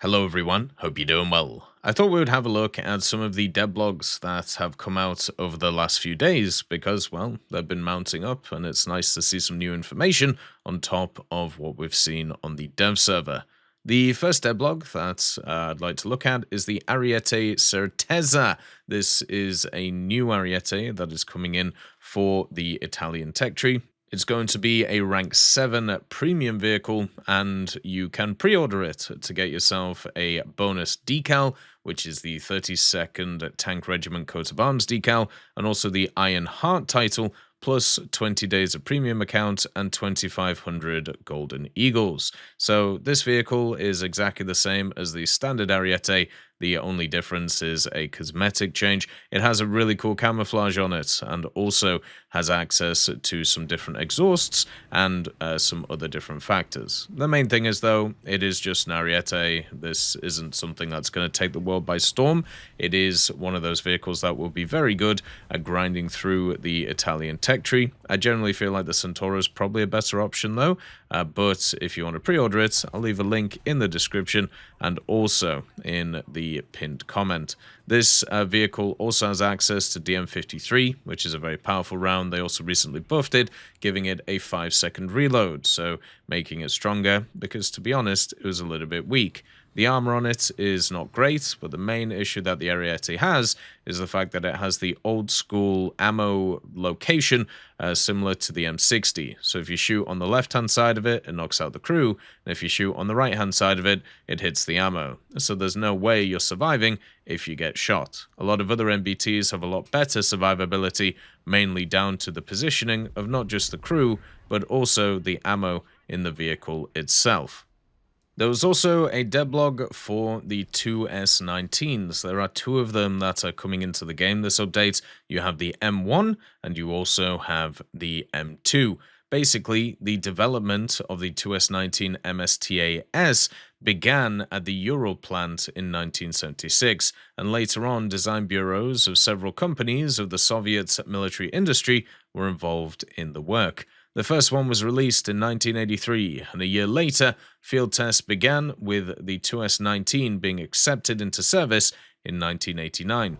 Hello everyone, hope you're doing well. I thought we would have a look at some of the devlogs that have come out over the last few days because, well, they've been mounting up and it's nice to see some new information on top of what we've seen on the dev server. The first devlog that I'd like to look at is the Ariete Certezza. This is a new Ariete that is coming in for the Italian tech tree. It's going to be a rank 7 premium vehicle, and you can pre-order it to get yourself a bonus decal, which is the 32nd Tank Regiment coat of arms decal, and also the Iron Heart title, plus 20 days of premium account and 2,500 golden eagles. So this vehicle is exactly the same as the standard Ariete. The only difference is a cosmetic change. It has a really cool camouflage on it and also has access to some different exhausts and some other different factors. The main thing is, though, it is just an Ariete. This isn't something that's going to take the world by storm. It is one of those vehicles that will be very good at grinding through the Italian tech tree. I generally feel like the Centauro is probably a better option, though, but if you want to pre-order it, I'll leave a link in the description and also in the pinned comment. This vehicle also has access to DM53, which is a very powerful round. They also recently buffed it, giving it a 5-second reload, so making it stronger, because to be honest, it was a little bit weak. The armor on it is not great, but the main issue that the Ariete has is the fact that it has the old school ammo location similar to the M60. So if you shoot on the left hand side of it, it knocks out the crew, and if you shoot on the right hand side of it, it hits the ammo. So there's no way you're surviving if you get shot. A lot of other MBTs have a lot better survivability, mainly down to the positioning of not just the crew, but also the ammo in the vehicle itself. There was also a devlog for the 2S19s. There are two of them that are coming into the game this update. You have the M1 and you also have the M2. Basically, the development of the 2S19 MSTAS began at the Euro plant in 1976, and later on design bureaus of several companies of the Soviet military industry were involved in the work. The first one was released in 1983, and a year later, field tests began with the 2S19 being accepted into service in 1989.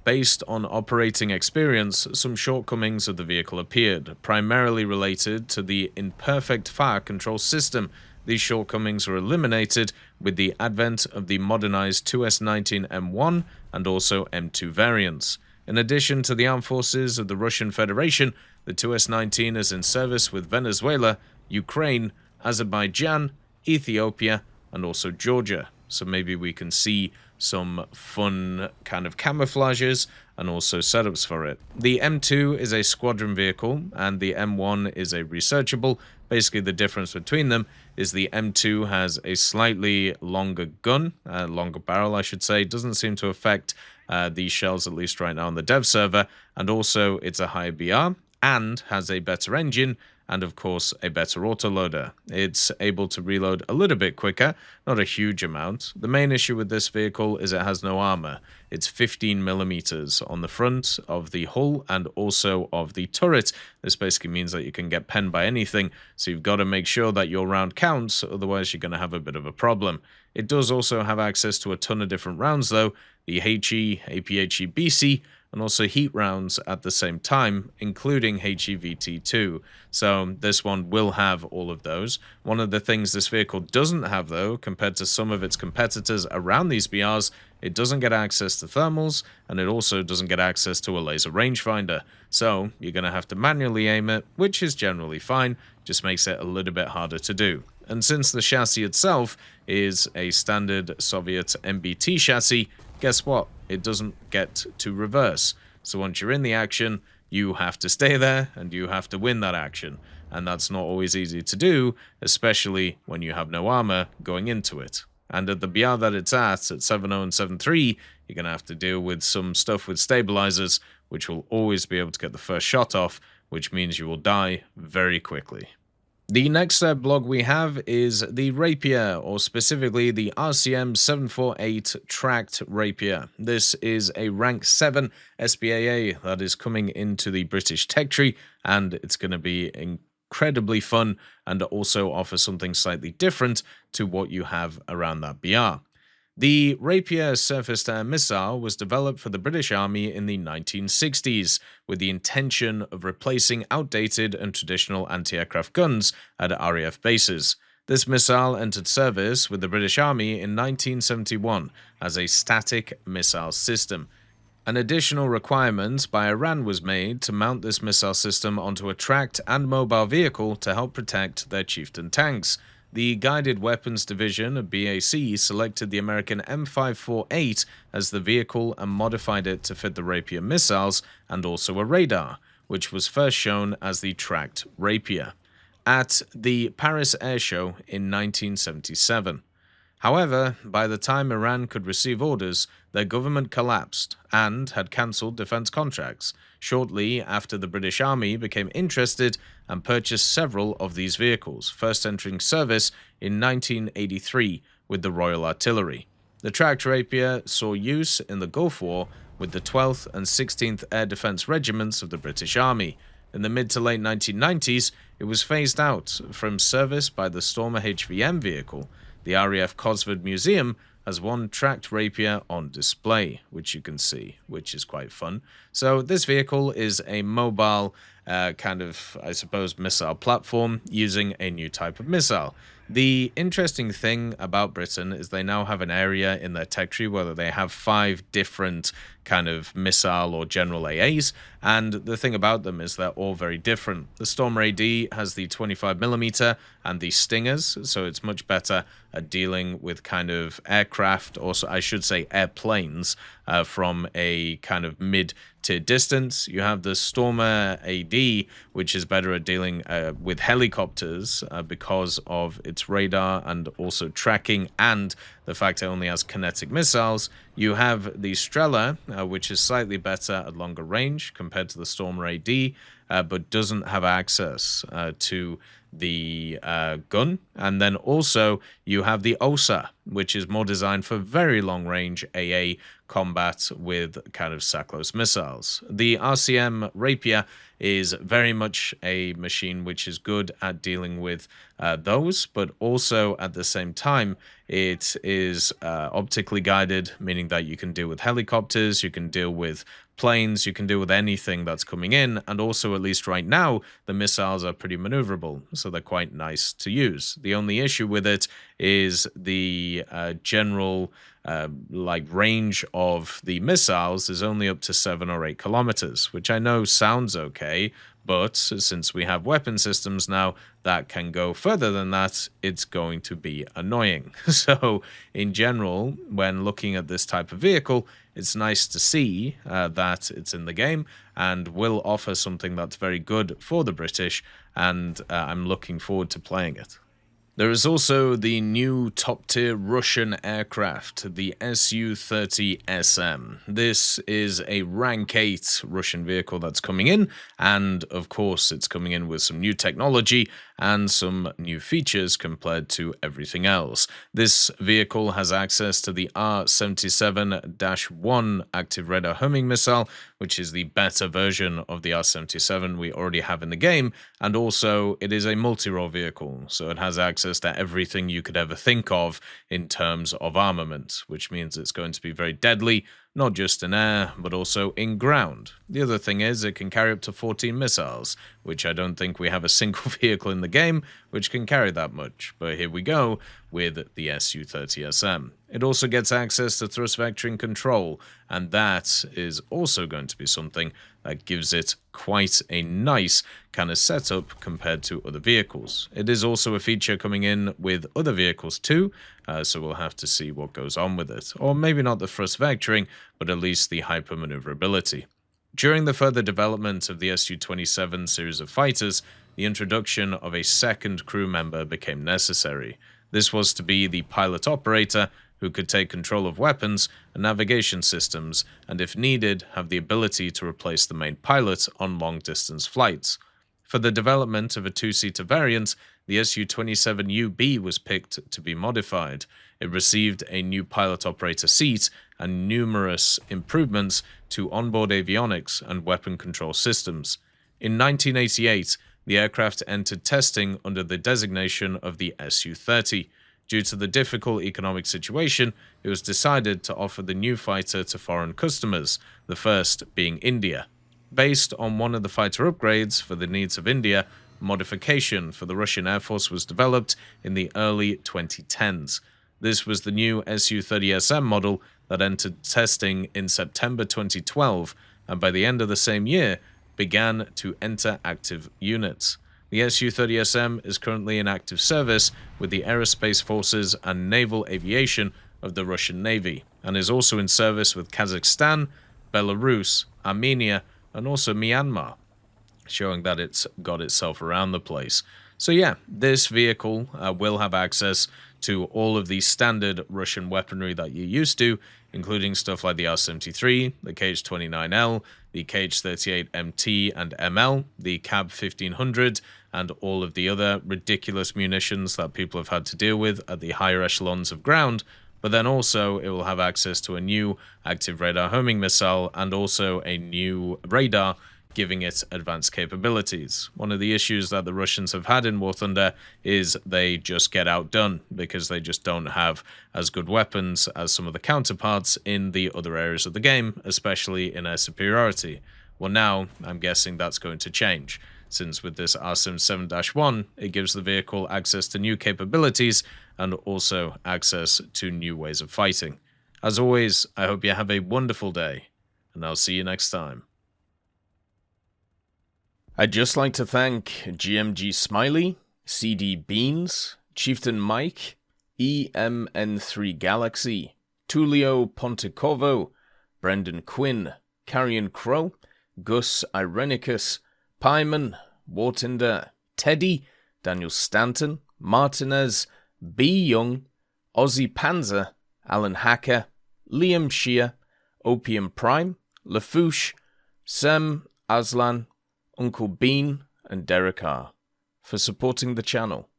Based on operating experience, some shortcomings of the vehicle appeared, primarily related to the imperfect fire control system. These shortcomings were eliminated with the advent of the modernized 2S19 M1 and also M2 variants. In addition to the armed forces of the Russian Federation, the 2S19 is in service with Venezuela, Ukraine, Azerbaijan, Ethiopia, and also Georgia. So maybe we can see some fun kind of camouflages and also setups for it. The M2 is a squadron vehicle and the M1 is a researchable. Basically, the difference between them is the M2 has a slightly longer gun, longer barrel, I should say. It doesn't seem to affect these shells, at least right now on the dev server, and also it's a higher BR and has a better engine and of course a better autoloader. It's able to reload a little bit quicker, not a huge amount. The main issue with this vehicle is it has no armor. It's 15mm on the front of the hull and also of the turret. This basically means that you can get penned by anything, so you've got to make sure that your round counts, otherwise you're going to have a bit of a problem. It does also have access to a ton of different rounds though, the HE, APHE, BC, and also heat rounds at the same time, including HEVT2. So this one will have all of those. One of the things this vehicle doesn't have, though, compared to some of its competitors around these BRs, it doesn't get access to thermals, and it also doesn't get access to a laser rangefinder. So you're going to have to manually aim it, which is generally fine, just makes it a little bit harder to do. And since the chassis itself is a standard Soviet MBT chassis, guess what? It doesn't get to reverse. So once you're in the action, you have to stay there and you have to win that action. And that's not always easy to do, especially when you have no armor going into it. And at the BR that it's at 7.0 and 7.3, you're going to have to deal with some stuff with stabilizers, which will always be able to get the first shot off, which means you will die very quickly. The next blog we have is the Rapier, or specifically the RCM 748 tracked Rapier. This is a rank 7 SBAA that is coming into the British tech tree, and it's going to be incredibly fun and also offer something slightly different to what you have around that BR. The Rapier surface-to-air missile was developed for the British Army in the 1960s with the intention of replacing outdated and traditional anti-aircraft guns at RAF bases. This missile entered service with the British Army in 1971 as a static missile system. An additional requirement by Iran was made to mount this missile system onto a tracked and mobile vehicle to help protect their Chieftain tanks. The Guided Weapons Division of BAC selected the American M548 as the vehicle and modified it to fit the Rapier missiles and also a radar, which was first shown as the tracked Rapier at the Paris Air Show in 1977. However, by the time Iran could receive orders, their government collapsed and had cancelled defense contracts shortly after the British Army became interested and purchased several of these vehicles, first entering service in 1983 with the Royal Artillery. The tracked Rapier saw use in the Gulf War with the 12th and 16th Air Defence Regiments of the British Army. In the mid to late 1990s, it was phased out from service by the Stormer HVM vehicle. The RAF Cosford Museum has one tracked Rapier on display, which you can see, which is quite fun. So this vehicle is a mobile missile platform using a new type of missile. The interesting thing about Britain is they now have an area in their tech tree where they have 5 different kind of missile or general AAs, and the thing about them is they're all very different. The Stormer AD has the 25mm and the Stingers, so it's much better at dealing with kind of aircraft, or I should say airplanes, from a kind of mid-tier distance. You have the Stormer AD, which is better at dealing with helicopters because of its radar and also tracking and the fact it only has kinetic missiles. You have the Strela, which is slightly better at longer range compared to the Stormer AD, but doesn't have access to the gun. And then also you have the OSA, which is more designed for very long range AA combat with kind of SACLOS missiles. The RCM Rapier is very much a machine which is good at dealing with those, but also at the same time it is optically guided, meaning that you can deal with helicopters, you can deal with planes, you can deal with anything that's coming in, and also, at least right now, the missiles are pretty maneuverable, so they're quite nice to use. The only issue with it is the general range of the missiles is only up to 7 or 8 kilometers, which I know sounds okay, but since we have weapon systems now that can go further than that, it's going to be annoying. So in general, when looking at this type of vehicle, it's nice to see that it's in the game and will offer something that's very good for the British, and I'm looking forward to playing it. There is also the new top-tier Russian aircraft, the Su-30SM. This is a rank 8 Russian vehicle that's coming in, and of course it's coming in with some new technology and some new features compared to everything else. This vehicle has access to the R77-1 active radar homing missile, which is the better version of the R77 we already have in the game, and also it is a multi-role vehicle, so it has access to everything you could ever think of in terms of armament, which means it's going to be very deadly, not just in air, but also in ground. The other thing is it can carry up to 14 missiles, which I don't think we have a single vehicle in the game which can carry that much, but here we go with the Su-30SM. It also gets access to thrust vectoring control, and that is also going to be something that gives it quite a nice kind of setup compared to other vehicles. It is also a feature coming in with other vehicles too, so we'll have to see what goes on with it. Or maybe not the thrust vectoring, but at least the hyper-maneuverability. During the further development of the Su-27 series of fighters, the introduction of a second crew member became necessary. This was to be the pilot-operator, who could take control of weapons and navigation systems, and if needed, have the ability to replace the main pilot on long-distance flights. For the development of a 2-seater variant, the Su-27UB was picked to be modified. It received a new pilot-operator seat and numerous improvements to onboard avionics and weapon control systems. In 1988, The aircraft entered testing under the designation of the Su-30. Due to the difficult economic situation, it was decided to offer the new fighter to foreign customers, the first being India. Based on one of the fighter upgrades for the needs of India, a modification for the Russian Air Force was developed in the early 2010s. This was the new Su-30SM model that entered testing in September 2012, and by the end of the same year, began to enter active units. The Su-30SM is currently in active service with the Aerospace Forces and Naval Aviation of the Russian Navy, and is also in service with Kazakhstan, Belarus, Armenia, and also Myanmar, showing that it's got itself around the place. So yeah, this vehicle will have access to all of the standard Russian weaponry that you're used to, including stuff like the R-73, the Kh-29L, the Kh-38MT and ML, the Cab 1500, and all of the other ridiculous munitions that people have had to deal with at the higher echelons of ground. But then also it will have access to a new active radar homing missile and also a new radar, giving it advanced capabilities. One of the issues that the Russians have had in War Thunder is they just get outdone because they just don't have as good weapons as some of the counterparts in the other areas of the game, especially in air superiority. Well, now I'm guessing that's going to change, since with this R-77-1, it gives the vehicle access to new capabilities and also access to new ways of fighting. As always, I hope you have a wonderful day, and I'll see you next time. I'd just like to thank GMG Smiley, CD Beans, Chieftain Mike, EMN3 Galaxy, Tulio Pontecorvo, Brendan Quinn, Carrion Crow, Gus Irenicus, Pyman, Wartinder, Teddy, Daniel Stanton, Martinez, B. Young, Ozzy Panzer, Alan Hacker, Liam Shear, Opium Prime, Lafouche, Sem Aslan, Uncle Bean, and Derek R. for supporting the channel.